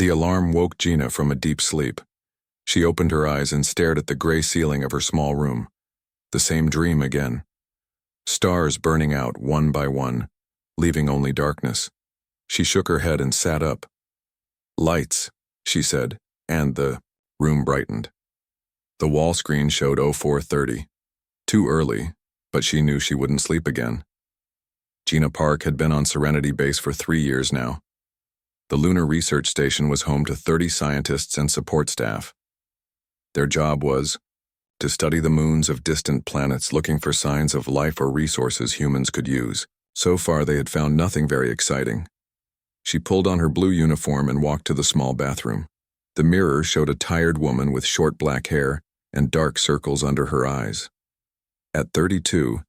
The alarm woke Gina from a deep sleep. She opened her eyes and stared at the gray ceiling of her small room. The same dream again. Stars burning out one by one, leaving only darkness. She shook her head and sat up. "Lights," she said, and the room brightened. The wall screen showed 0430. Too early, but she knew she wouldn't sleep again. Gina Park had been on Serenity Base for 3 years now. The Lunar Research Station was home to 30 scientists and support staff. Their job was to study the moons of distant planets looking for signs of life or resources humans could use. So far, they had found nothing very exciting. She pulled on her blue uniform and walked to the small bathroom. The mirror showed a tired woman with short black hair and dark circles under her eyes. At 32,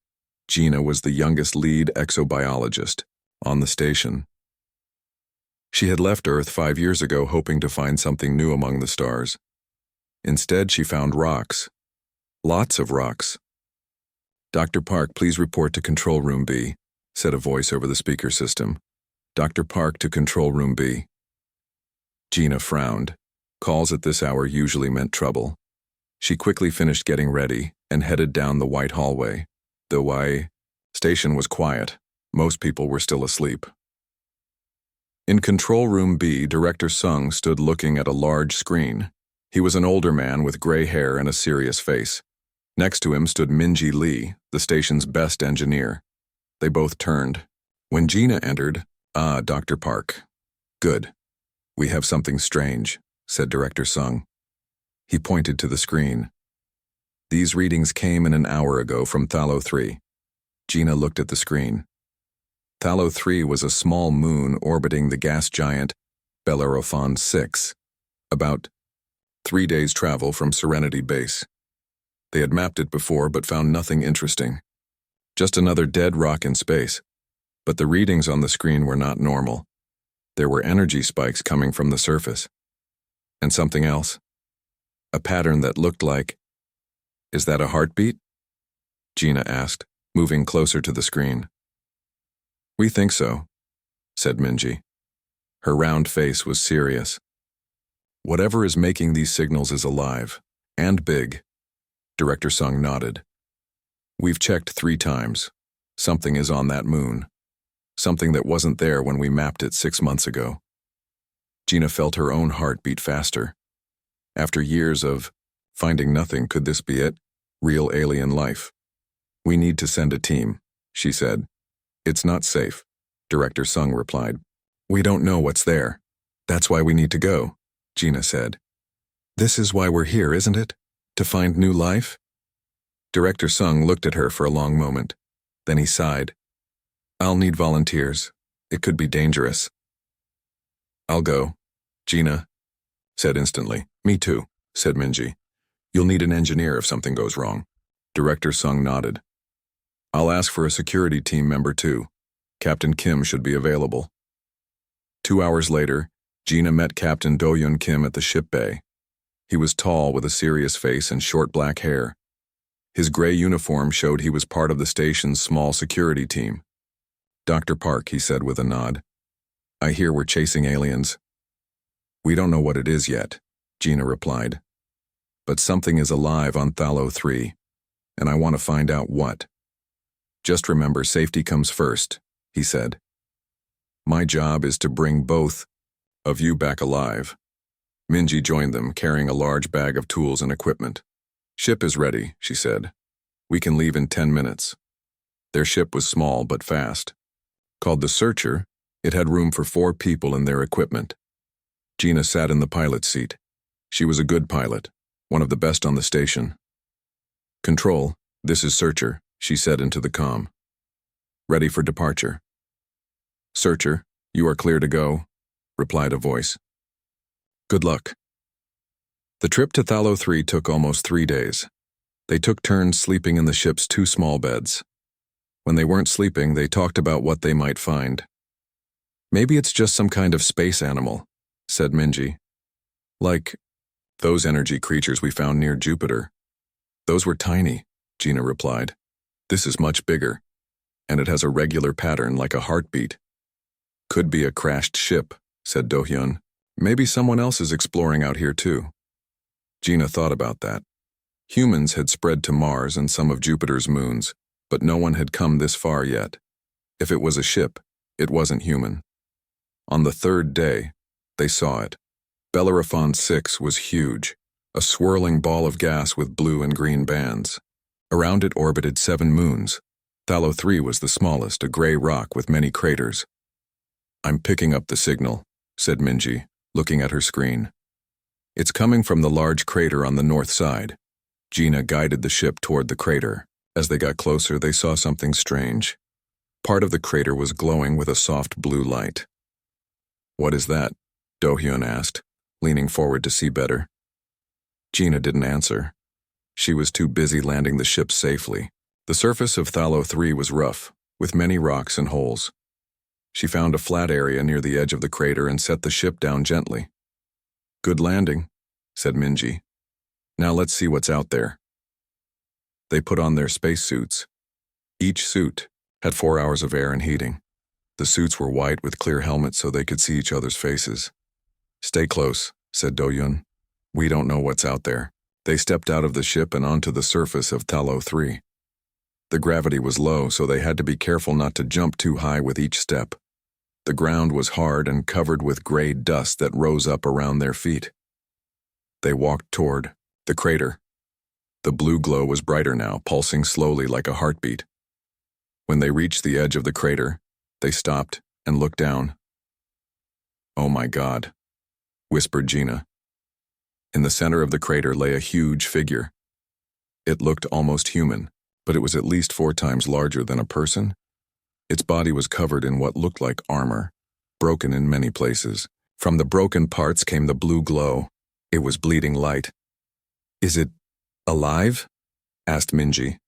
Gina was the youngest lead exobiologist on the station. She had left Earth 5 years ago hoping to find something new among the stars. Instead, she found rocks. Lots of rocks. "Dr. Park, please report to Control Room B," said a voice over the speaker system. "Dr. Park to Control Room B." Gina frowned. Calls at this hour usually meant trouble. She quickly finished getting ready and headed down the white hallway. The Y station was quiet. Most people were still asleep. In Control Room B, Director Sung stood looking at a large screen. He was an older man with gray hair and a serious face. Next to him stood Minji Lee, the station's best engineer. They both turned. When Gina entered, Dr. Park. "Good. We have something strange," said Director Sung. He pointed to the screen. "These readings came in an hour ago from Thalo 3. Gina looked at the screen. Thalo 3 was a small moon orbiting the gas giant Bellerophon 6, about 3 days' travel from Serenity Base. They had mapped it before but found nothing interesting. Just another dead rock in space. But the readings on the screen were not normal. There were energy spikes coming from the surface. And something else. A pattern that looked like... "Is that a heartbeat?" Gina asked, moving closer to the screen. "We think so," said Minji. Her round face was serious. "Whatever is making these signals is alive, and big." Director Sung nodded. "We've checked 3 times. Something is on that moon. Something that wasn't there when we mapped it 6 months ago." Gina felt her own heart beat faster. After years of finding nothing, could this be it? Real alien life? "We need to send a team," she said. "It's not safe," Director Sung replied. "We don't know what's there. That's why we need to go," Gina said. "This is why we're here, isn't it? To find new life?" Director Sung looked at her for a long moment. Then he sighed. "I'll need volunteers. It could be dangerous." "I'll go," Gina said instantly. "Me too," said Minji. "You'll need an engineer if something goes wrong." Director Sung nodded. "I'll ask for a security team member too. Captain Kim should be available." 2 hours later, Gina met Captain Do-Yun Kim at the ship bay. He was tall with a serious face and short black hair. His gray uniform showed he was part of the station's small security team. "Dr. Park," he said with a nod. "I hear we're chasing aliens." "We don't know what it is yet," Gina replied. "But something is alive on Thalo 3, and I want to find out what. Just remember, safety comes first," he said. "My job is to bring both of you back alive." Minji joined them, carrying a large bag of tools and equipment. "Ship is ready," she said. "We can leave in 10 minutes." Their ship was small but fast. Called the Searcher, it had room for 4 people and their equipment. Gina sat in the pilot's seat. She was a good pilot, one of the best on the station. "Control, this is Searcher," she said into the comm. "Ready for departure." "Searcher, you are clear to go," replied a voice. "Good luck." The trip to Thalo 3 took almost 3 days. They took turns sleeping in the ship's 2 small beds. When they weren't sleeping, they talked about what they might find. "Maybe it's just some kind of space animal," said Minji. "Like those energy creatures we found near Jupiter." "Those were tiny," Gina replied. "This is much bigger, and it has a regular pattern like a heartbeat." "Could be a crashed ship," said Do-Hyun. Maybe someone else is exploring out here too. Gina thought about that. Humans had spread to Mars and some of Jupiter's moons, but no one had come this far yet. If it was a ship, it wasn't human. On the third day, they saw it. Bellerophon 6 was huge, a swirling ball of gas with blue and green bands. Around it orbited 7 moons. Thallo 3 was the smallest, a gray rock with many craters. "I'm picking up the signal," said Minji, looking at her screen. "It's coming from the large crater on the north side." Gina guided the ship toward the crater. As they got closer, they saw something strange. Part of the crater was glowing with a soft blue light. "What is that?" Do-hyun asked, leaning forward to see better. Gina didn't answer. She was too busy landing the ship safely. The surface of Thallo 3 was rough, with many rocks and holes. She found a flat area near the edge of the crater and set the ship down gently. "Good landing," said Minji. "Now let's see what's out there." They put on their spacesuits. Each suit had 4 hours of air and heating. The suits were white with clear helmets so they could see each other's faces. "Stay close," said Do-hyun. "We don't know what's out there." They stepped out of the ship and onto the surface of Thallo 3. The gravity was low, so they had to be careful not to jump too high with each step. The ground was hard and covered with gray dust that rose up around their feet. They walked toward the crater. The blue glow was brighter now, pulsing slowly like a heartbeat. When they reached the edge of the crater, they stopped and looked down. "Oh my God," whispered Gina. In the center of the crater lay a huge figure. It looked almost human, but it was at least 4 times larger than a person. Its body was covered in what looked like armor, broken in many places. From the broken parts came the blue glow. It was bleeding light. "Is it alive?" asked Minji.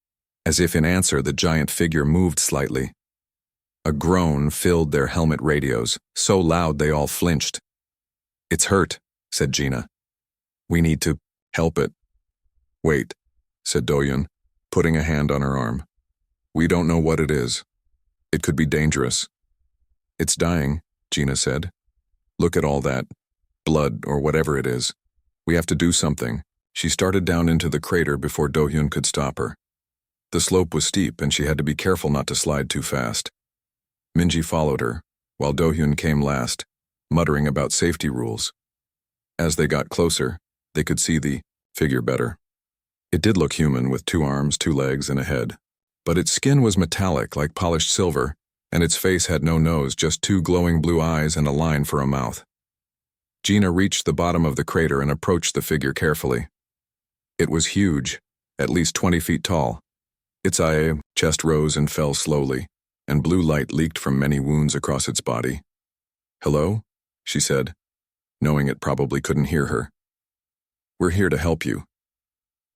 As if in answer, the giant figure moved slightly. A groan filled their helmet radios, so loud they all flinched. "It's hurt," said Gina. "We need to help it." "Wait," said Do-hyun, putting a hand on her arm. "We don't know what it is. It could be dangerous." "It's dying," Gina said. "Look at all that blood or whatever it is. We have to do something." She started down into the crater before Do-hyun could stop her. The slope was steep and she had to be careful not to slide too fast. Minji followed her, while Do-hyun came last, muttering about safety rules. As they got closer, they could see the figure better. It did look human with 2 arms, 2 legs, and a head. But its skin was metallic like polished silver, and its face had no nose, just 2 glowing blue eyes and a line for a mouth. Gina reached the bottom of the crater and approached the figure carefully. It was huge, at least 20 feet tall. Its chest rose and fell slowly, and blue light leaked from many wounds across its body. "Hello?" she said, knowing it probably couldn't hear her. "We're here to help you."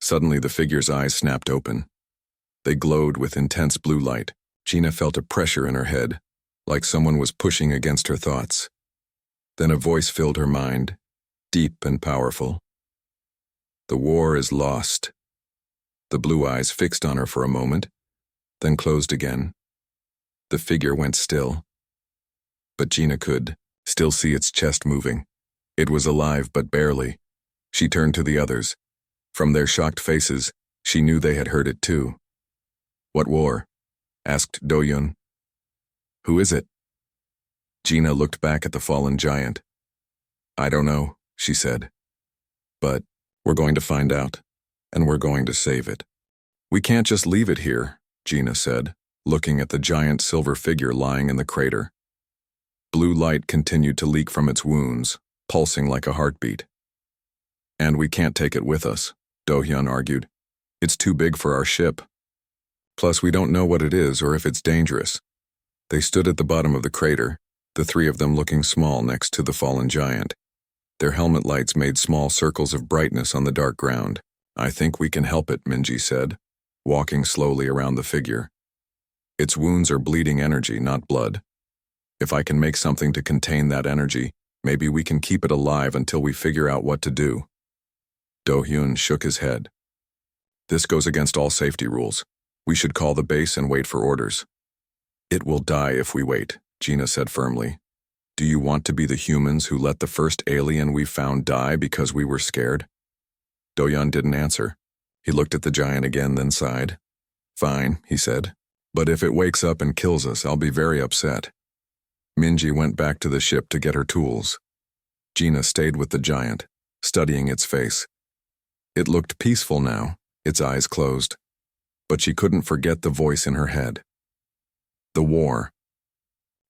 Suddenly the figure's eyes snapped open. They glowed with intense blue light. Gina felt a pressure in her head, like someone was pushing against her thoughts. Then a voice filled her mind, deep and powerful. "The war is lost." The blue eyes fixed on her for a moment, then closed again. The figure went still. But Gina could still see its chest moving. It was alive, but barely. She turned to the others. From their shocked faces, she knew they had heard it too. "What war?" asked Do-hyun. "Who is it?" Gina looked back at the fallen giant. "I don't know," she said. "But we're going to find out, and we're going to save it." "We can't just leave it here," Gina said, looking at the giant silver figure lying in the crater. Blue light continued to leak from its wounds, pulsing like a heartbeat. "And we can't take it with us," Do-hyun argued. "It's too big for our ship. Plus, we don't know what it is or if it's dangerous." They stood at the bottom of the crater, the 3 of them looking small next to the fallen giant. Their helmet lights made small circles of brightness on the dark ground. "I think we can help it," Minji said, walking slowly around the figure. "Its wounds are bleeding energy, not blood. If I can make something to contain that energy, maybe we can keep it alive until we figure out what to do." Do-hyun shook his head. "This goes against all safety rules. We should call the base and wait for orders." "It will die if we wait," Gina said firmly. Do you want to be the humans who let the first alien we found die because we were scared? Do-hyun didn't answer. He looked at the giant again, then sighed. Fine, he said. But if it wakes up and kills us, I'll be very upset. Minji went back to the ship to get her tools. Gina stayed with the giant, studying its face. It looked peaceful now, its eyes closed. But she couldn't forget the voice in her head. The war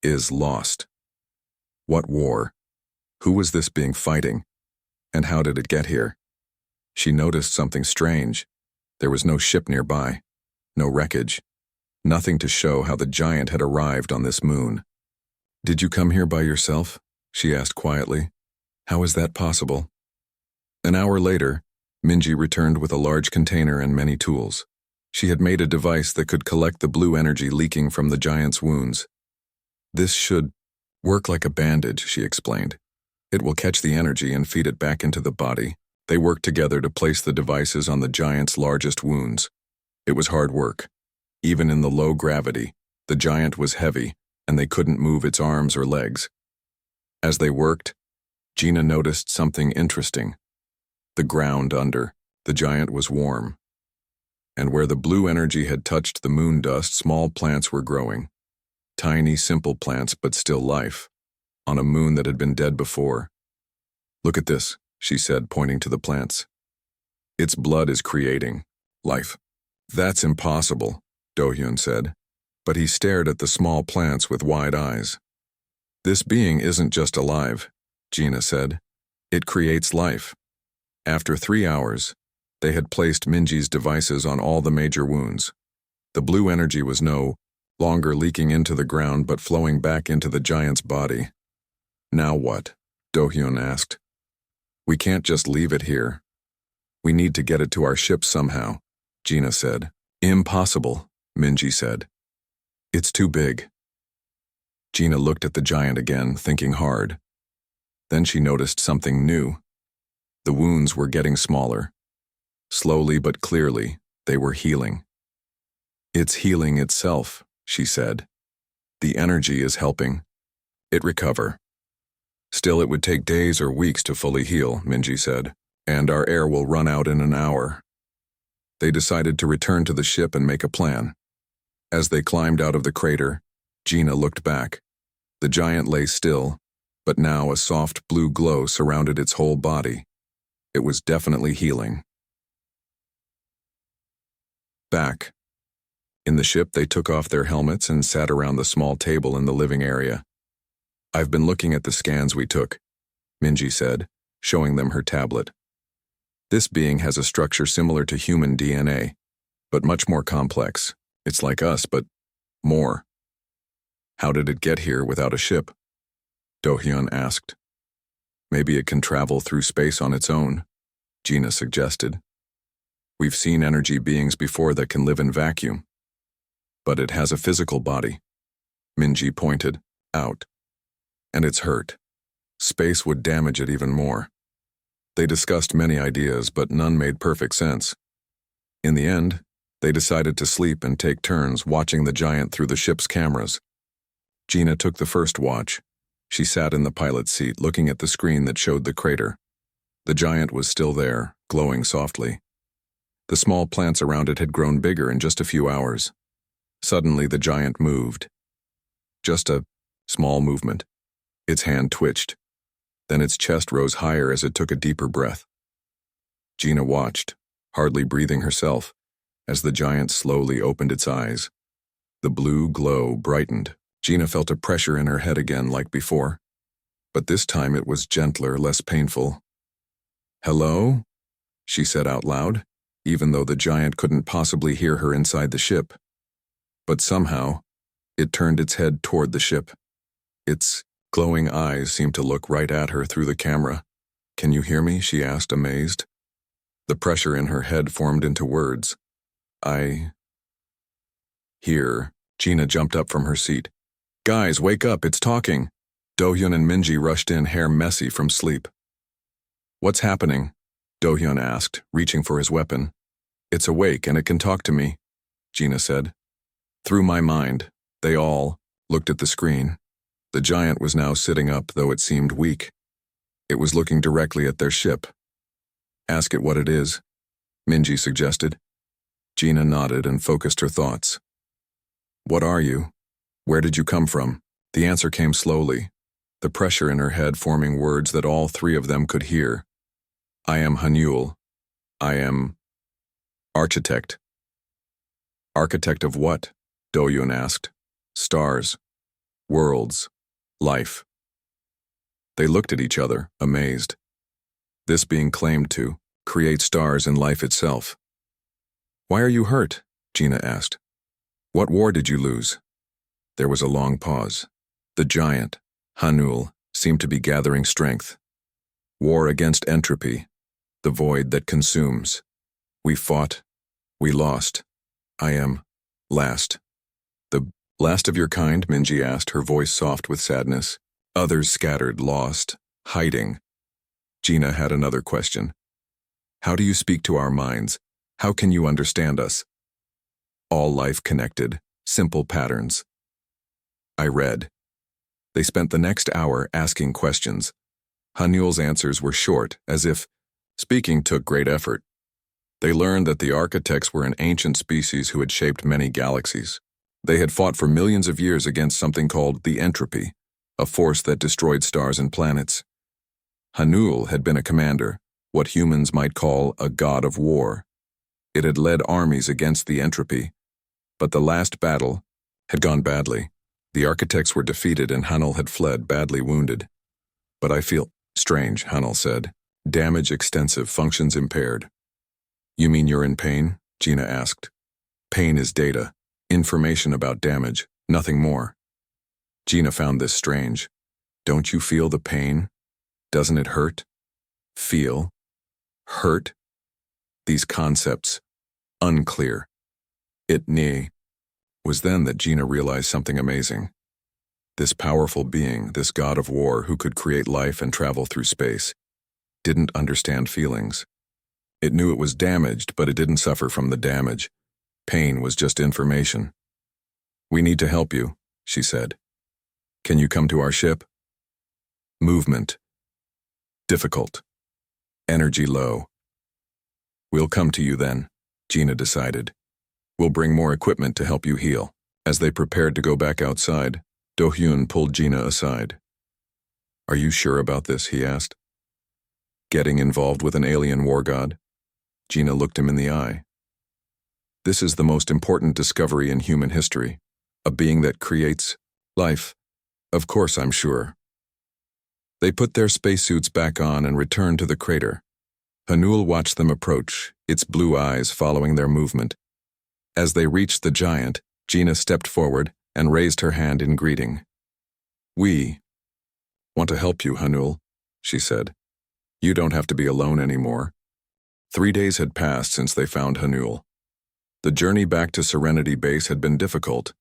is lost. What war? Who was this being fighting? And how did it get here? She noticed something strange. There was no ship nearby, no wreckage, nothing to show how the giant had arrived on this moon. Did you come here by yourself? She asked quietly. How is that possible? An hour later, Minji returned with a large container and many tools. She had made a device that could collect the blue energy leaking from the giant's wounds. This should work like a bandage, she explained. It will catch the energy and feed it back into the body. They worked together to place the devices on the giant's largest wounds. It was hard work. Even in the low gravity, the giant was heavy, and they couldn't move its arms or legs. As they worked, Gina noticed something interesting. The ground under the giant was warm. And where the blue energy had touched the moon dust, small plants were growing. Tiny, simple plants, but still life, on a moon that had been dead before. Look at this, she said, pointing to the plants. Its blood is creating life. That's impossible, Do-hyun said, but he stared at the small plants with wide eyes. This being isn't just alive, Gina said. It creates life. After 3 hours, they had placed Minji's devices on all the major wounds. The blue energy was no longer leaking into the ground but flowing back into the giant's body. Now what? Do-hyun asked. We can't just leave it here. We need to get it to our ship somehow, Gina said. Impossible, Minji said. It's too big. Gina looked at the giant again, thinking hard. Then she noticed something new. The wounds were getting smaller. Slowly but clearly, they were healing. It's healing itself, she said. The energy is helping it recover. Still, it would take days or weeks to fully heal, Minji said, and our air will run out in an hour. They decided to return to the ship and make a plan. As they climbed out of the crater, Gina looked back. The giant lay still, but now a soft blue glow surrounded its whole body. It was definitely healing. Back. In the ship, they took off their helmets and sat around the small table in the living area. I've been looking at the scans we took, Minji said, showing them her tablet. This being has a structure similar to human DNA, but much more complex. It's like us, but more. How did it get here without a ship? Do-hyun asked. Maybe it can travel through space on its own, Gina suggested. We've seen energy beings before that can live in vacuum. But it has a physical body. Minji pointed out. And it's hurt. Space would damage it even more. They discussed many ideas, but none made perfect sense. In the end, they decided to sleep and take turns watching the giant through the ship's cameras. Gina took the first watch. She sat in the pilot's seat, looking at the screen that showed the crater. The giant was still there, glowing softly. The small plants around it had grown bigger in just a few hours. Suddenly, the giant moved. Just a small movement. Its hand twitched. Then its chest rose higher as it took a deeper breath. Gina watched, hardly breathing herself, as the giant slowly opened its eyes. The blue glow brightened. Gina felt a pressure in her head again like before, but this time it was gentler, less painful. Hello? She said out loud, even though the giant couldn't possibly hear her inside the ship. But somehow, it turned its head toward the ship. Its glowing eyes seemed to look right at her through the camera. Can you hear me? She asked, amazed. The pressure in her head formed into words. I hear. Gina jumped up from her seat. Guys, wake up, it's talking. Do-hyun and Minji rushed in, hair messy from sleep. What's happening? Do-hyun asked, reaching for his weapon. It's awake and it can talk to me, Gina said. Through my mind, they all looked at the screen. The giant was now sitting up, though it seemed weak. It was looking directly at their ship. Ask it what it is, Minji suggested. Gina nodded and focused her thoughts. What are you? Where did you come from? The answer came slowly, the pressure in her head forming words that all three of them could hear. I am Hanul. I am architect. Architect of what? Doyun asked. Stars, worlds, life. They looked at each other, amazed. This being claimed to create stars and life itself. Why are you hurt? Gina asked. What war did you lose? There was a long pause. The giant, Hanul, seemed to be gathering strength. War against entropy, the void that consumes. We fought. We lost. I am last. The last of your kind? Minji asked, her voice soft with sadness. Others scattered, lost, hiding. Gina had another question. How do you speak to our minds? How can you understand us? All life connected, simple patterns. I read. They spent the next hour asking questions. Hanul's answers were short, as if speaking took great effort. They learned that the architects were an ancient species who had shaped many galaxies. They had fought for millions of years against something called the entropy, a force that destroyed stars and planets. Hanul had been a commander, what humans might call a god of war. It had led armies against the entropy, but the last battle had gone badly. The architects were defeated and Hanul had fled, badly wounded. But I feel strange, Hanul said. Damage extensive, functions impaired. You mean you're in pain? Gina asked. Pain is data, information about damage, nothing more. Gina found this strange. Don't you feel the pain? Doesn't it hurt? Feel? Hurt? These concepts, unclear. It was then that Gina realized something amazing. This powerful being, this god of war who could create life and travel through space, didn't understand feelings. It knew it was damaged, but it didn't suffer from the damage. Pain was just information. We need to help you, she said. Can you come to our ship? Movement. Difficult. Energy low. We'll come to you then, Gina decided. We'll bring more equipment to help you heal. As they prepared to go back outside, Do-hyun pulled Gina aside. Are you sure about this? He asked. Getting involved with an alien war god? Gina looked him in the eye. This is the most important discovery in human history, a being that creates life. Of course, I'm sure. They put their spacesuits back on and returned to the crater. Hanul watched them approach, its blue eyes following their movement. As they reached the giant, Gina stepped forward and raised her hand in greeting. We want to help you, Hanul, she said. You don't have to be alone anymore. 3 days had passed since they found Hanul. The journey back to Serenity Base had been difficult.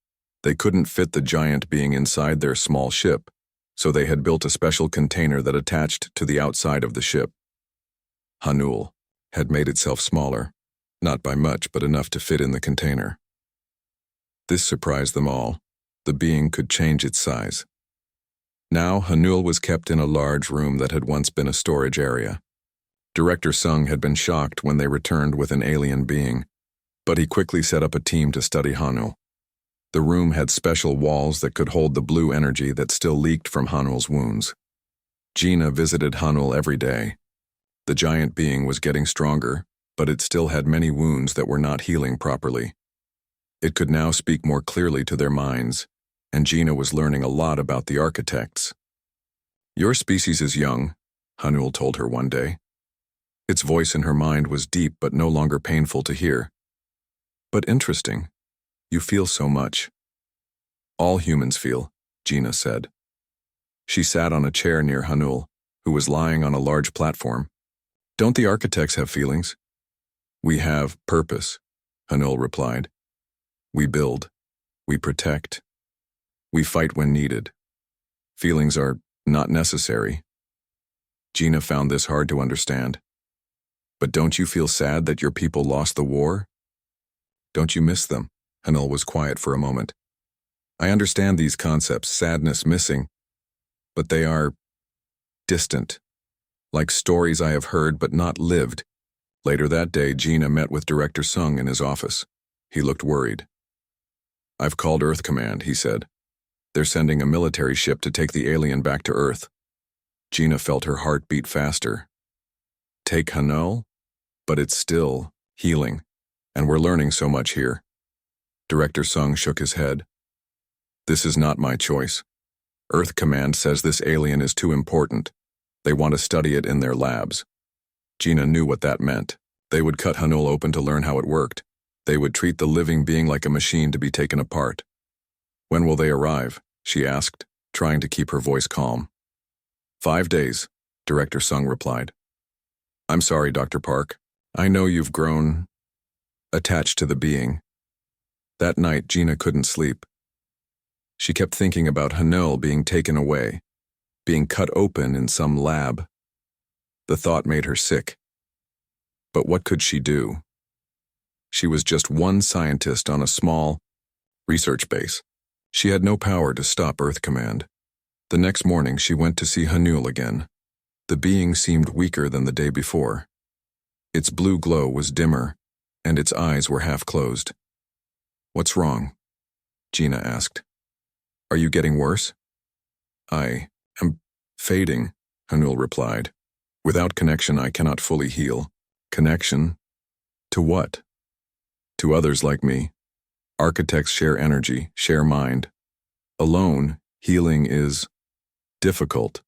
They couldn't fit the giant being inside their small ship, so they had built a special container that attached to the outside of the ship. Hanul had made itself smaller, not by much but enough to fit in the container. This surprised them all. The being could change its size. Now Hanul was kept in a large room that had once been a storage area. Director Sung had been shocked when they returned with an alien being, but he quickly set up a team to study Hanul. The room had special walls that could hold the blue energy that still leaked from Hanul's wounds. Gina visited Hanul every day. The giant being was getting stronger, but it still had many wounds that were not healing properly. It could now speak more clearly to their minds, and Gina was learning a lot about the architects. Your species is young, Hanul told her one day. Its voice in her mind was deep but no longer painful to hear. But interesting. You feel so much. All humans feel, Gina said. She sat on a chair near Hanul, who was lying on a large platform. Don't the architects have feelings? We have purpose, Hanul replied. We build. We protect. We fight when needed. Feelings are not necessary. Gina found this hard to understand. But don't you feel sad that your people lost the war? Don't you miss them? Hanul was quiet for a moment. I understand these concepts, sadness, missing, but they are distant, like stories I have heard but not lived. Later that day, Gina met with Director Sung in his office. He looked worried. "I've called Earth Command," he said. "They're sending a military ship to take the alien back to Earth." Gina felt her heart beat faster. Take Hanul? But it's still healing, and we're learning so much here. Director Sung shook his head. "This is not my choice. Earth Command says this alien is too important. They want to study it in their labs." Gina knew what that meant. They would cut Hanul open to learn how it worked. They would treat the living being like a machine to be taken apart. "When will they arrive?" she asked, trying to keep her voice calm. 5 days, Director Sung replied. "I'm sorry, Dr. Park. I know you've grown attached to the being." That night, Gina couldn't sleep. She kept thinking about Hanul being taken away, being cut open in some lab. The thought made her sick. But what could she do? She was just one scientist on a small research base. She had no power to stop Earth Command. The next morning, she went to see Hanul again. The being seemed weaker than the day before. Its blue glow was dimmer, and its eyes were half closed. "What's wrong?" Gina asked. "Are you getting worse?" "I am fading," Hanul replied. "Without connection, I cannot fully heal." "Connection? To what?" "To others like me. Architects share energy, share mind. Alone, healing is difficult."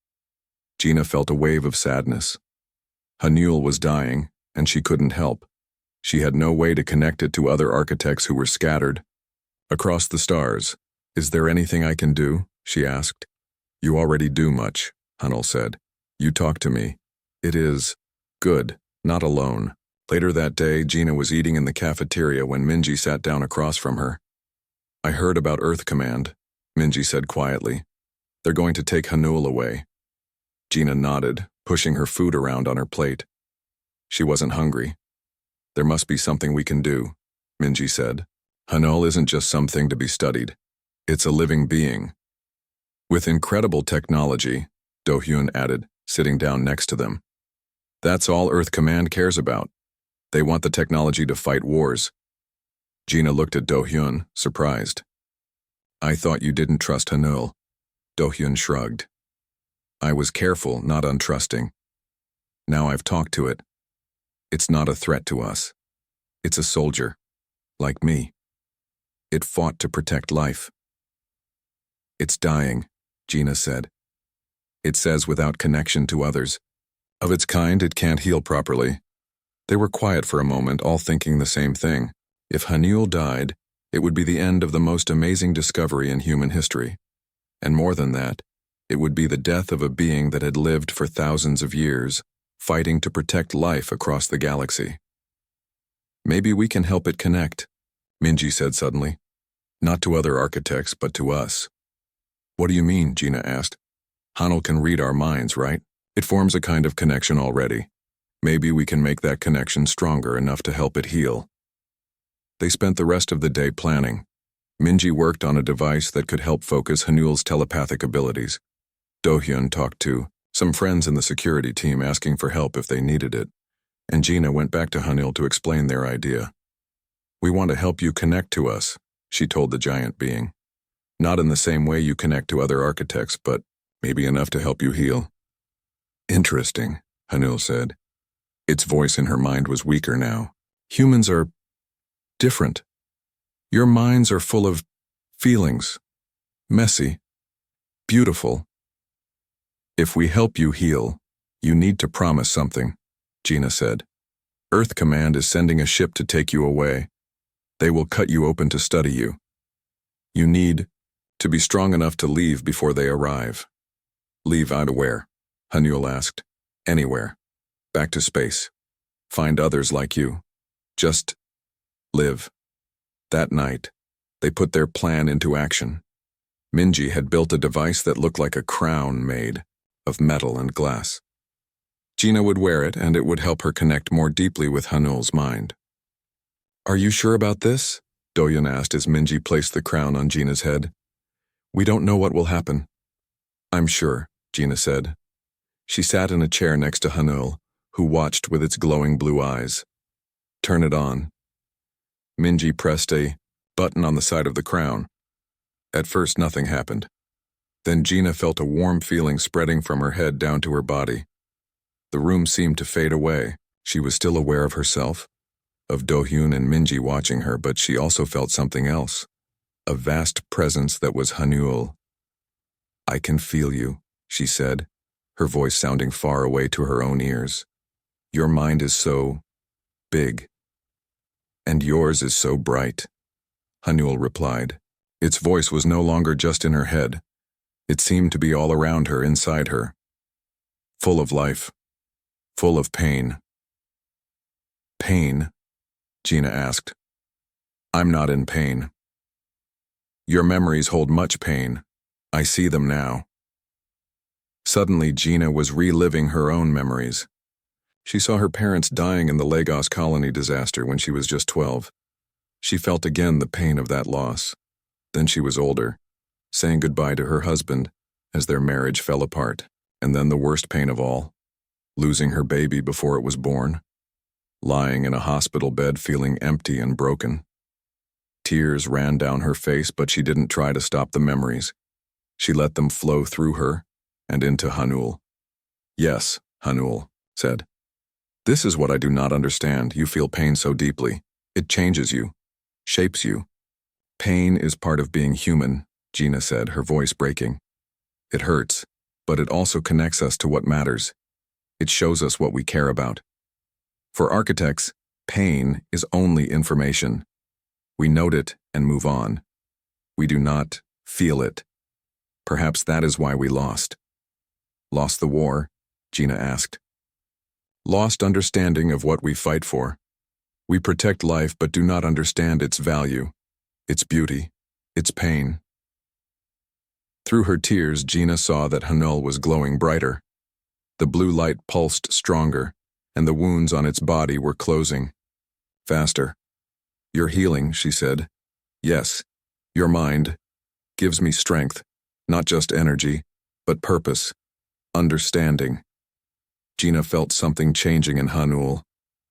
Gina felt a wave of sadness. Hanul was dying, and she couldn't help. She had no way to connect it to other architects who were scattered across the stars. "Is there anything I can do?" she asked. "You already do much," Hanul said. "You talk to me. It is good, not alone." Later that day, Gina was eating in the cafeteria when Minji sat down across from her. "I heard about Earth Command," Minji said quietly. "They're going to take Hanul away." Gina nodded, pushing her food around on her plate. She wasn't hungry. "There must be something we can do," Minji said. "Hanul isn't just something to be studied. It's a living being." "With incredible technology," Do-hyun added, sitting down next to them. "That's all Earth Command cares about. They want the technology to fight wars." Gina looked at Do-hyun, surprised. "I thought you didn't trust Hanul." Do-hyun shrugged. "I was careful, not untrusting. Now I've talked to it. It's not a threat to us. It's a soldier, like me. It fought to protect life." "It's dying," Gina said. "It says without connection to others. Of its kind, it can't heal properly." They were quiet for a moment, all thinking the same thing. If Hanul died, it would be the end of the most amazing discovery in human history. And more than that, it would be the death of a being that had lived for thousands of years, fighting to protect life across the galaxy. "Maybe we can help it connect," Minji said suddenly. "Not to other architects, but to us." "What do you mean?" Gina asked. "Hanul can read our minds, right? It forms a kind of connection already. Maybe we can make that connection stronger enough to help it heal." They spent the rest of the day planning. Minji worked on a device that could help focus Hanul's telepathic abilities. Do-hyun talked to some friends in the security team asking for help if they needed it, and Gina went back to Hanul to explain their idea. "We want to help you connect to us," she told the giant being. "Not in the same way you connect to other architects, but maybe enough to help you heal." "Interesting," Hanul said. Its voice in her mind was weaker now. "Humans are different. Your minds are full of feelings, messy, beautiful. If we help you heal, you need to promise something," Gina said. "Earth Command is sending a ship to take you away. They will cut you open to study you. You need to be strong enough to leave before they arrive." "Leave out of where?" Hanul asked. "Anywhere. Back to space. Find others like you. Just live." That night, they put their plan into action. Minji had built a device that looked like a crown made of metal and glass. Gina would wear it, and it would help her connect more deeply with Hanul's mind. "Are you sure about this?" Do-hyun asked as Minji placed the crown on Gina's head. "We don't know what will happen." "I'm sure," Gina said. She sat in a chair next to Hanul, who watched with its glowing blue eyes. Turn it on. Minji pressed a button on the side of the crown. At first, nothing happened. Then Gina felt a warm feeling spreading from her head down to her body. The room seemed to fade away. She was still aware of herself, of Do-hyun and Minji watching her, but she also felt something else, a vast presence that was Hanul. I can feel you, she said, her voice sounding far away to her own ears. Your mind is so big, and yours is so bright, Hanul replied. Its voice was no longer just in her head. It seemed to be all around her, inside her. Full of life, full of pain. Pain? Gina asked. I'm not in pain. Your memories hold much pain. I see them now. Suddenly, Gina was reliving her own memories. She saw her parents dying in the Lagos colony disaster when she was just 12. She felt again the pain of that loss. Then she was older, saying goodbye to her husband as their marriage fell apart. And then the worst pain of all, losing her baby before it was born, lying in a hospital bed feeling empty and broken. Tears ran down her face, but she didn't try to stop the memories. She let them flow through her and into Hanul. Yes, Hanul said. This is what I do not understand. You feel pain so deeply. It changes you, shapes you. Pain is part of being human, Gina said, her voice breaking. It hurts, but it also connects us to what matters. It shows us what we care about. For architects, pain is only information. We note it and move on. We do not feel it. Perhaps that is why we lost. Lost the war? Gina asked. Lost understanding of what we fight for. We protect life but do not understand its value, its beauty, its pain. Through her tears, Gina saw that Hanul was glowing brighter. The blue light pulsed stronger, and the wounds on its body were closing. Faster. You're healing, she said. Yes, your mind gives me strength, not just energy, but purpose, understanding. Gina felt something changing in Hanul.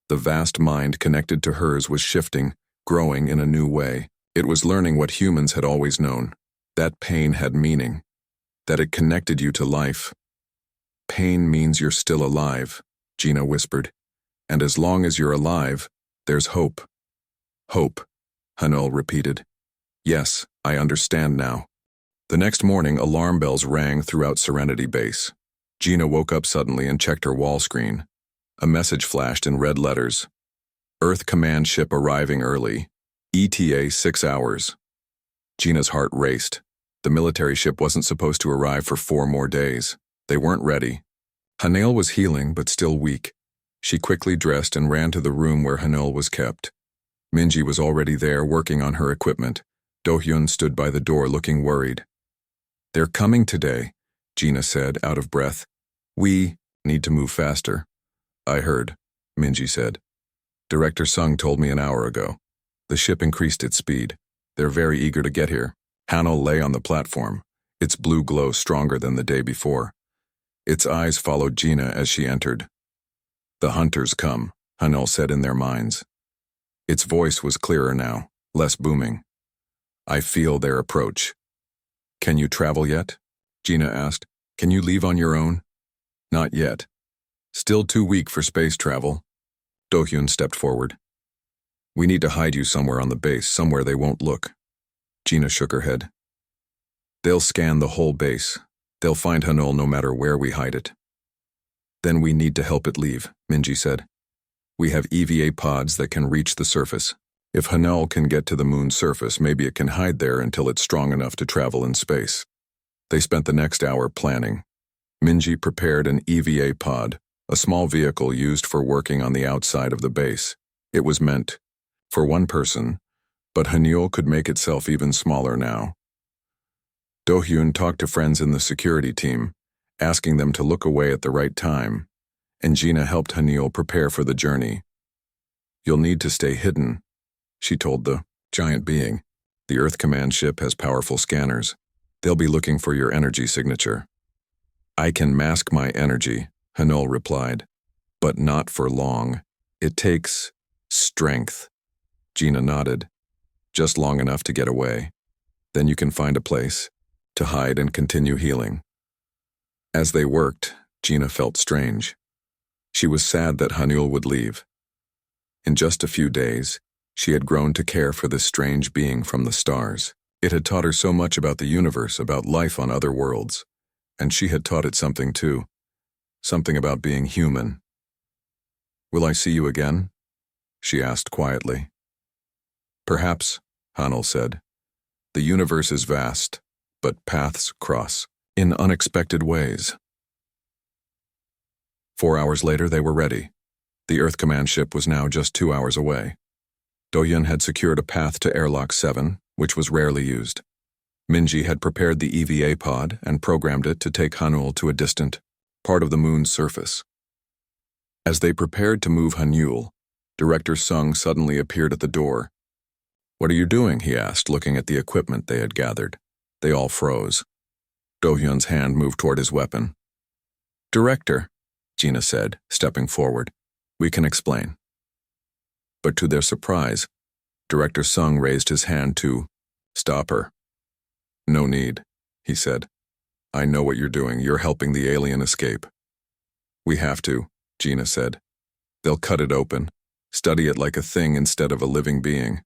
The vast mind connected to hers was shifting, growing in a new way. It was learning what humans had always known. That pain had meaning, that it connected you to life. Pain means you're still alive, Gina whispered. And as long as you're alive, there's hope. Hope, Hanul repeated. Yes, I understand now. The next morning, alarm bells rang throughout Serenity Base. Gina woke up suddenly and checked her wall screen. A message flashed in red letters. Earth Command ship arriving early. ETA 6 hours. Gina's heart raced. The military ship wasn't supposed to arrive for 4 more days. They weren't ready. Hanul was healing but still weak. She quickly dressed and ran to the room where Hanul was kept. Minji was already there working on her equipment. Do-hyun stood by the door looking worried. They're coming today, Gina said, out of breath. We need to move faster. I heard, Minji said. Director Sung told me an hour ago. The ship increased its speed. They're very eager to get here. Hanul lay on the platform, its blue glow stronger than the day before. Its eyes followed Gina as she entered. The hunters come, Hanul said in their minds. Its voice was clearer now, less booming. I feel their approach. Can you travel yet? Gina asked. Can you leave on your own? Not yet. Still too weak for space travel. Do-hyun stepped forward. We need to hide you somewhere on the base, somewhere they won't look. Gina shook her head. They'll scan the whole base. They'll find Hanul no matter where we hide it. Then we need to help it leave, Minji said. We have EVA pods that can reach the surface. If Hanul can get to the moon's surface, maybe it can hide there until it's strong enough to travel in space. They spent the next hour planning. Minji prepared an EVA pod, a small vehicle used for working on the outside of the base. It was meant for one person, but Hanul could make itself even smaller now. Do-hyun talked to friends in the security team, asking them to look away at the right time, and Gina helped Hanul prepare for the journey. You'll need to stay hidden, she told the giant being. The Earth Command ship has powerful scanners. They'll be looking for your energy signature. I can mask my energy, Hanul replied. But not for long. It takes strength. Gina nodded. Just long enough to get away. Then you can find a place to hide and continue healing. As they worked, Gina felt strange. She was sad that Hanul would leave. In just a few days, she had grown to care for this strange being from the stars. It had taught her so much about the universe, about life on other worlds. And she had taught it something too. Something about being human. Will I see you again? She asked quietly. Perhaps, Hanul said. The universe is vast, but paths cross in unexpected ways. 4 hours later, they were ready. The Earth Command ship was now just 2 hours away. Do-Yun had secured a path to Airlock 7, which was rarely used. Minji had prepared the EVA pod and programmed it to take Hanul to a distant part of the moon's surface. As they prepared to move Hanul, Director Sung suddenly appeared at the door. What are you doing? He asked, looking at the equipment they had gathered. They all froze. Do-Hyun's hand moved toward his weapon. Director, Gina said, stepping forward. We can explain. But to their surprise, Director Sung raised his hand to stop her. No need, he said. I know what you're doing. You're helping the alien escape. We have to, Gina said. They'll cut it open, study it like a thing instead of a living being.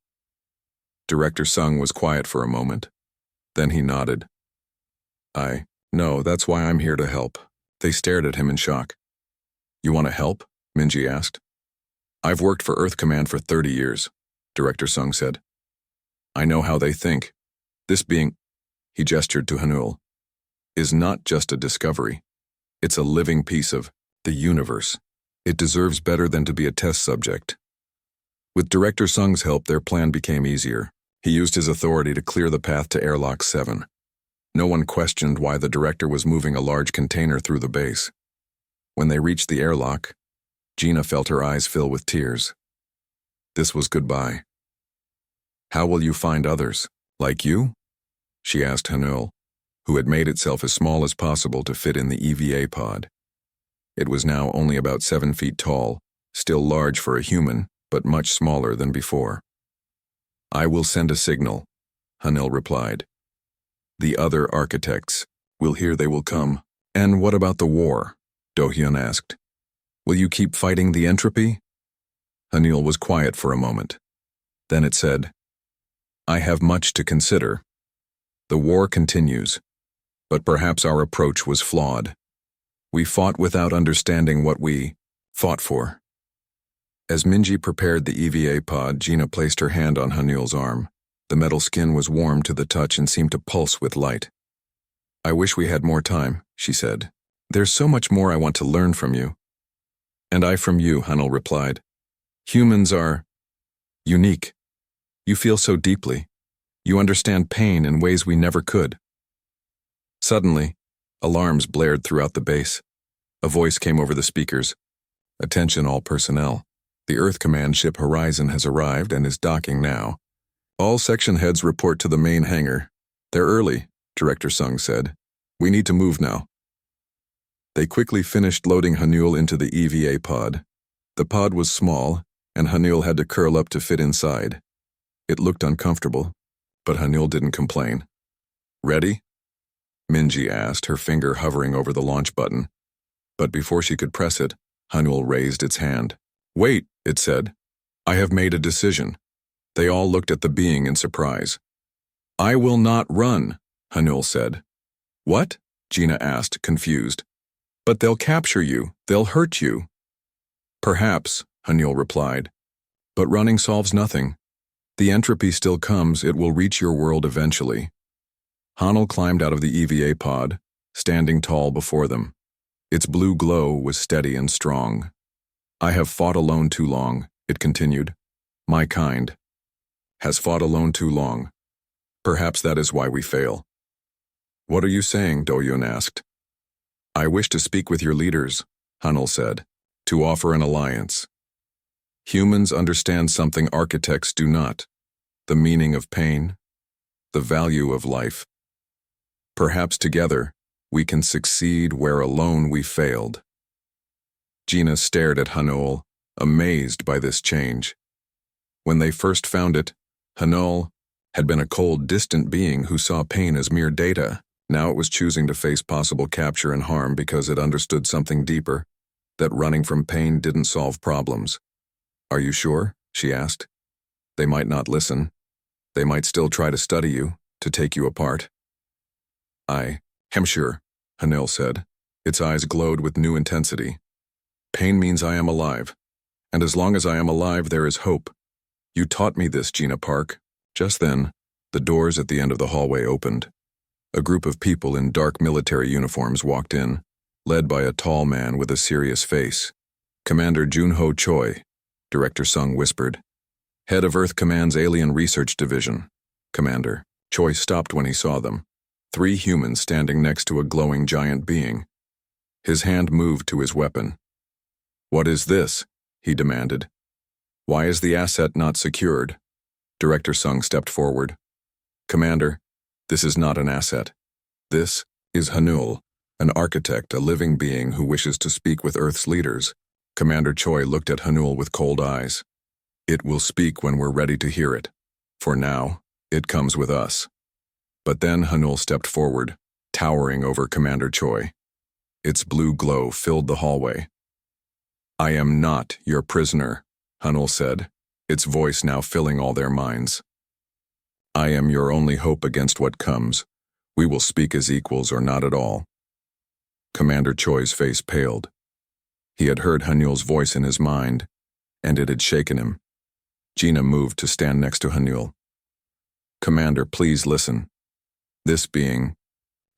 Director Sung was quiet for a moment. Then he nodded. No, that's why I'm here to help. They stared at him in shock. You want to help? Minji asked. I've worked for Earth Command for 30 years, Director Sung said. I know how they think. This being, he gestured to Hanul, is not just a discovery. It's a living piece of the universe. It deserves better than to be a test subject. With Director Sung's help, their plan became easier. He used his authority to clear the path to Airlock 7. No one questioned why the director was moving a large container through the base. When they reached the airlock, Gina felt her eyes fill with tears. This was goodbye. How will you find others? Like you? She asked Hanul, who had made itself as small as possible to fit in the EVA pod. It was now only about 7 feet tall, still large for a human, but much smaller than before. I will send a signal, Hanul replied. The other architects will hear they will come. And what about the war? Do-Hyun asked. Will you keep fighting the entropy? Hanul was quiet for a moment. Then it said, I have much to consider. The war continues, but perhaps our approach was flawed. We fought without understanding what we fought for. As Minji prepared the EVA pod, Gina placed her hand on Hanul's arm. The metal skin was warm to the touch and seemed to pulse with light. I wish we had more time, she said. There's so much more I want to learn from you. And I from you, Hanul replied. Humans are unique. You feel so deeply. You understand pain in ways we never could. Suddenly, alarms blared throughout the base. A voice came over the speakers. Attention all personnel. The Earth Command ship Horizon has arrived and is docking now. All section heads report to the main hangar. They're early, Director Sung said. We need to move now. They quickly finished loading Hanul into the EVA pod. The pod was small, and Hanul had to curl up to fit inside. It looked uncomfortable, but Hanul didn't complain. Ready? Minji asked, her finger hovering over the launch button. But before she could press it, Hanul raised its hand. Wait, it said. I have made a decision. They all looked at the being in surprise. I will not run, Hanul said. What? Gina asked, confused. But they'll capture you. They'll hurt you. Perhaps, Hanul replied. But running solves nothing. The entropy still comes. It will reach your world eventually. Hanul climbed out of the EVA pod, standing tall before them. Its blue glow was steady and strong. I have fought alone too long, it continued. My kind has fought alone too long. Perhaps that is why we fail. What are you saying? Do-Hyun asked. I wish to speak with your leaders, Hanul said, to offer an alliance. Humans understand something architects do not, the meaning of pain, the value of life. Perhaps together, We can succeed where alone we failed. Gina stared at Hanul, amazed by this change. When they first found it, Hanul had been a cold, distant being who saw pain as mere data. Now it was choosing to face possible capture and harm because it understood something deeper, that running from pain didn't solve problems. "Are you sure?" she asked. "They might not listen. They might still try to study you, to take you apart." "I am sure," Hanul said. Its eyes glowed with new intensity. "Pain means I am alive, and as long as I am alive there is hope. You taught me this, Gina Park." Just then, the doors at the end of the hallway opened. A group of people in dark military uniforms walked in, led by a tall man with a serious face. "Commander Junho Choi," Director Sung whispered. "Head of Earth Command's Alien Research Division." "Commander." Choi stopped when he saw them. 3 humans standing next to a glowing giant being. His hand moved to his weapon. "What is this?" he demanded. "Why is the asset not secured?" Director Sung stepped forward. "Commander, this is not an asset. This is Hanul, an architect, a living being who wishes to speak with Earth's leaders." Commander Choi looked at Hanul with cold eyes. "It will speak when we're ready to hear it. For now, it comes with us." But then Hanul stepped forward, towering over Commander Choi. Its blue glow filled the hallway. "I am not your prisoner," Hanul said, its voice now filling all their minds. "I am your only hope against what comes. We will speak as equals or not at all." Commander Choi's face paled. He had heard Hanul's voice in his mind, and it had shaken him. Gina moved to stand next to Hanul. "Commander, please listen. This being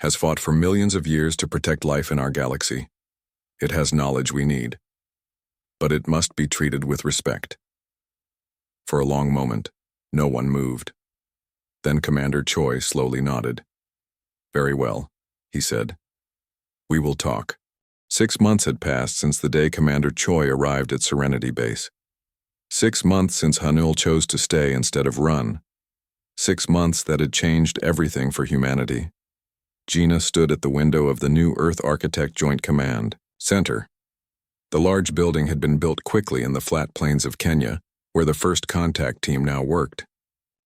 has fought for millions of years to protect life in our galaxy. It has knowledge we need. But it must be treated with respect." For a long moment, no one moved. Then Commander Choi slowly nodded. "Very well," he said. "We will talk." 6 months had passed since the day Commander Choi arrived at Serenity Base. 6 months since Hanul chose to stay instead of run. 6 months that had changed everything for humanity. Gina stood at the window of the new Earth Architect Joint Command Center. The large building had been built quickly in the flat plains of Kenya, where the first contact team now worked.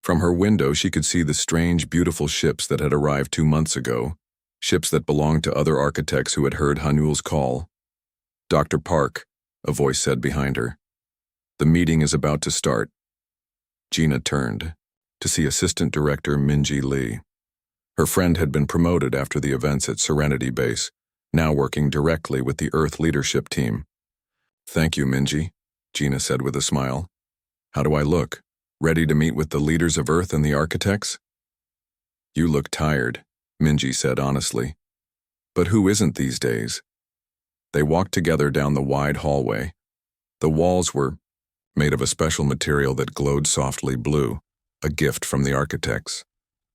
From her window she could see the strange, beautiful ships that had arrived 2 months ago, ships that belonged to other architects who had heard Hanul's call. "Dr. Park," a voice said behind her. "The meeting is about to start." Gina turned to see Assistant Director Minji Lee. Her friend had been promoted after the events at Serenity Base, now working directly with the Earth leadership team. "Thank you, Minji," Gina said with a smile. "How do I look? Ready to meet with the leaders of Earth and the architects?" "You look tired," Minji said honestly. "But who isn't these days?" They walked together down the wide hallway. The walls were made of a special material that glowed softly blue, a gift from the architects.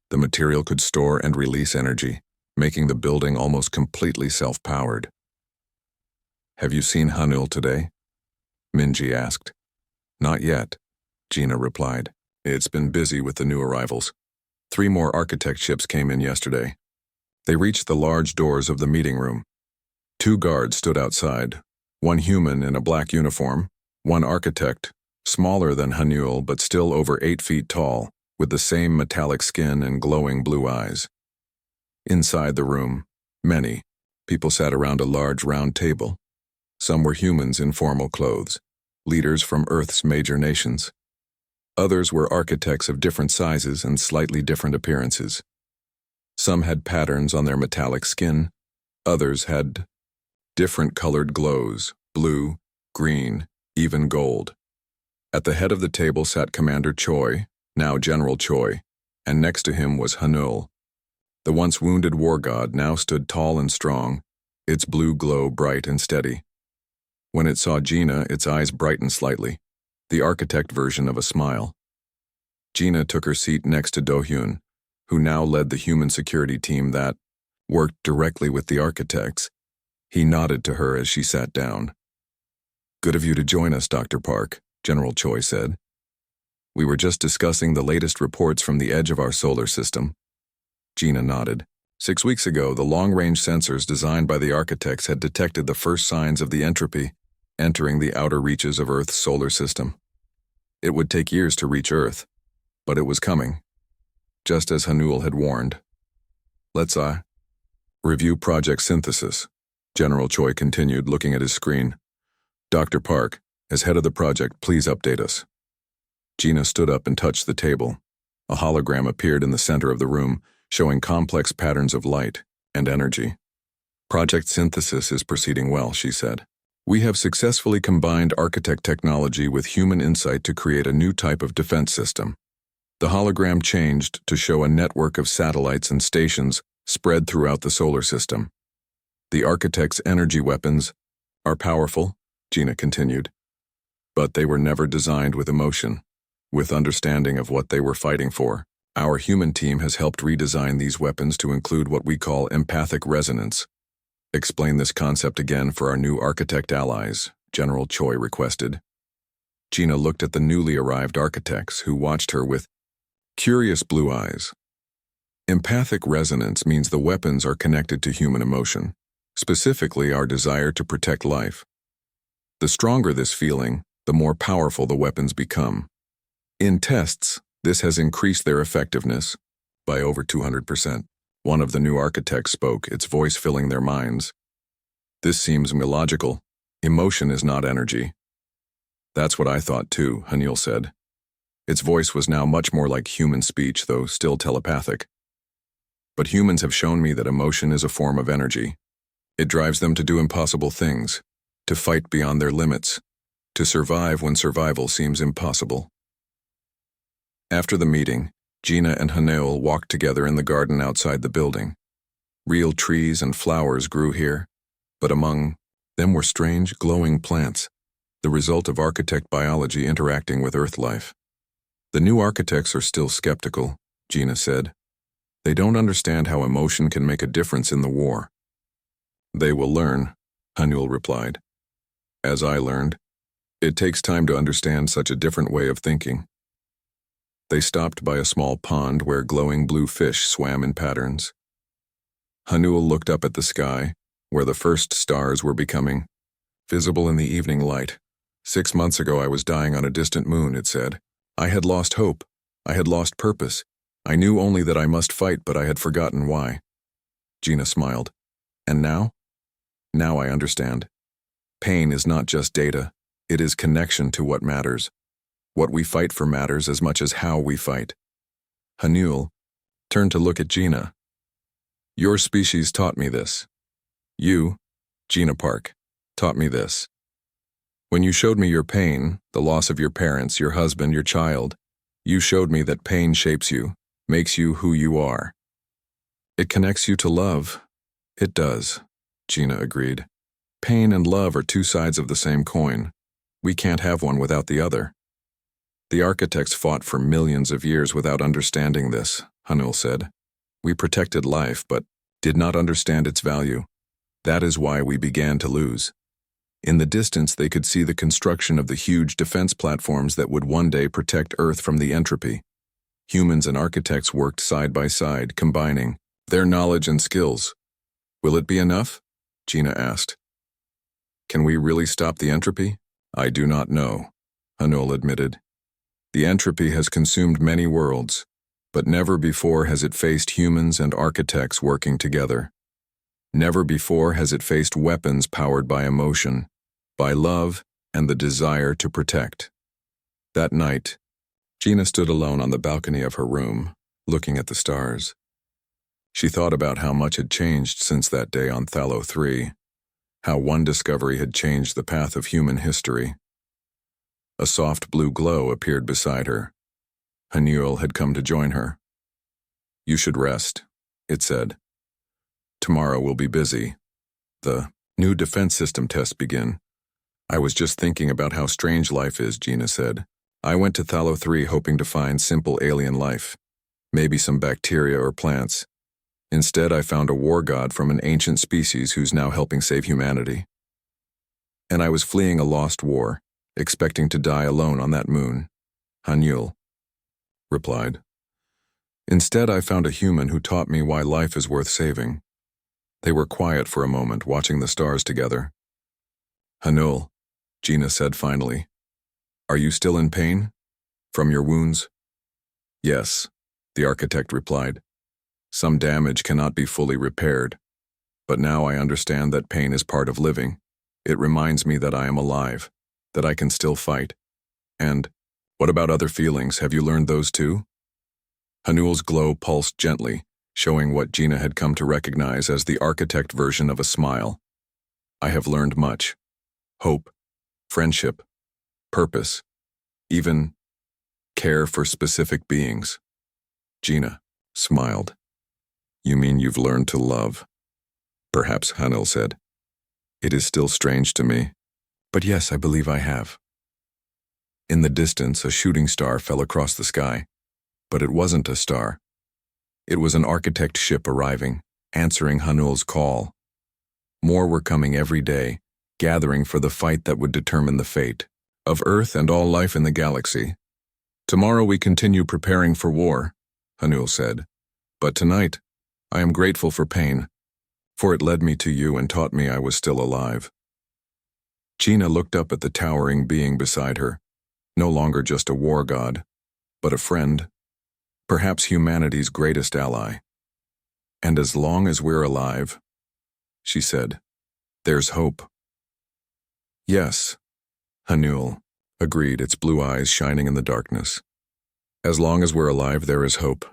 The material could store and release energy, making the building almost completely self-powered. "Have you seen Hanul today?" Minji asked. "Not yet," Gina replied. "It's been busy with the new arrivals. 3 more architect ships came in yesterday." They reached the large doors of the meeting room. 2 guards stood outside, 1 human in a black uniform, 1 architect, smaller than Hanul but still over 8 feet tall, with the same metallic skin and glowing blue eyes. Inside the room, many people sat around a large round table. Some were humans in formal clothes, leaders from Earth's major nations. Others were architects of different sizes and slightly different appearances. Some had patterns on their metallic skin, others had different colored glows, blue, green, even gold. At the head of the table sat Commander Choi, now General Choi, and next to him was Hanul. The once wounded war god now stood tall and strong, its blue glow bright and steady. When it saw Gina, its eyes brightened slightly, the architect version of a smile. Gina took her seat next to Do-hyun, who now led the human security team that worked directly with the architects. He nodded to her as she sat down. "Good of you to join us, Dr. Park," General Choi said. "We were just discussing the latest reports from the edge of our solar system." Gina nodded. 6 weeks ago, the long-range sensors designed by the architects had detected the first signs of the entropy entering the outer reaches of Earth's solar system. It would take years to reach Earth, but it was coming, just as Hanul had warned. Let's review Project Synthesis, General Choi continued, looking at his screen. Dr. Park, as head of the project, please update us. Gina stood up and touched the table. A hologram appeared in the center of the room, showing complex patterns of light and energy. Project Synthesis is proceeding well, she said. We have successfully combined architect technology with human insight to create a new type of defense system. The hologram changed to show a network of satellites and stations spread throughout the solar system. The architect's energy weapons are powerful, Gina continued, but they were never designed with emotion, with understanding of what they were fighting for. Our human team has helped redesign these weapons to include what we call empathic resonance. Explain this concept again for our new architect allies, General Choi requested. Gina looked at the newly arrived architects, who watched her with curious blue eyes. Empathic resonance means the weapons are connected to human emotion, specifically our desire to protect life. The stronger this feeling, the more powerful the weapons become. In tests, this has increased their effectiveness by over 200%. One of the new architects spoke, its voice filling their minds. This seems illogical. Emotion is not energy. That's what I thought too, Hanul said. Its voice was now much more like human speech, though still telepathic. But humans have shown me that emotion is a form of energy. It drives them to do impossible things, to fight beyond their limits, to survive when survival seems impossible. After the meeting, Gina and Hanul walked together in the garden outside the building. Real trees and flowers grew here, but among them were strange, glowing plants, the result of architect biology interacting with Earth life. The new architects are still skeptical, Gina said. They don't understand how emotion can make a difference in the war. They will learn, Hanul replied. As I learned, it takes time to understand such a different way of thinking. They stopped by a small pond where glowing blue fish swam in patterns. Hanul looked up at the sky, where the first stars were becoming visible in the evening light. 6 months ago I was dying on a distant moon, it said. I had lost hope. I had lost purpose. I knew only that I must fight, but I had forgotten why. Gina smiled. And now? Now I understand. Pain is not just data. It is connection to what matters. What we fight for matters as much as how we fight. Hanul turned to look at Gina. Your species taught me this. You, Gina Park, taught me this. When you showed me your pain, the loss of your parents, your husband, your child, you showed me that pain shapes you, makes you who you are. It connects you to love. It does, Gina agreed. Pain and love are two sides of the same coin. We can't have one without the other. The architects fought for millions of years without understanding this, Hanul said. We protected life, but did not understand its value. That is why we began to lose. In the distance, they could see the construction of the huge defense platforms that would one day protect Earth from the entropy. Humans and architects worked side by side, combining their knowledge and skills. Will it be enough? Gina asked. Can we really stop the entropy? I do not know, Hanul admitted. The entropy has consumed many worlds, but never before has it faced humans and architects working together. Never before has it faced weapons powered by emotion, by love, and the desire to protect. That night, Gina stood alone on the balcony of her room, looking at the stars. She thought about how much had changed since that day on Thalo 3, how one discovery had changed the path of human history. A soft blue glow appeared beside her. Hanul had come to join her. You should rest, it said. Tomorrow we'll be busy. The new defense system tests begin. I was just thinking about how strange life is, Gina said. I went to Thalo 3 hoping to find simple alien life, maybe some bacteria or plants. Instead, I found a war god from an ancient species who's now helping save humanity. And I was fleeing a lost war, expecting to die alone on that moon, Hanul replied. Instead, I found a human who taught me why life is worth saving. They were quiet for a moment, watching the stars together. Hanul, Gina said finally, are you still in pain? From your wounds? Yes, the architect replied. Some damage cannot be fully repaired. But now I understand that pain is part of living. It reminds me that I am alive, that I can still fight. And, what about other feelings? Have you learned those too? Hanul's glow pulsed gently, showing what Gina had come to recognize as the architect version of a smile. I have learned much. Hope, friendship, purpose, even care for specific beings. Gina smiled. You mean you've learned to love? Perhaps, Hanul said. It is still strange to me. But yes, I believe I have. In the distance, a shooting star fell across the sky. But it wasn't a star. It was an architect ship arriving, answering Hanul's call. More were coming every day, gathering for the fight that would determine the fate of Earth and all life in the galaxy. Tomorrow we continue preparing for war, Hanul said. But tonight, I am grateful for pain, for it led me to you and taught me I was still alive. Gina looked up at the towering being beside her, no longer just a war god, but a friend, perhaps humanity's greatest ally. And as long as we're alive, she said, there's hope. Yes, Hanul agreed, its blue eyes shining in the darkness. As long as we're alive, there is hope.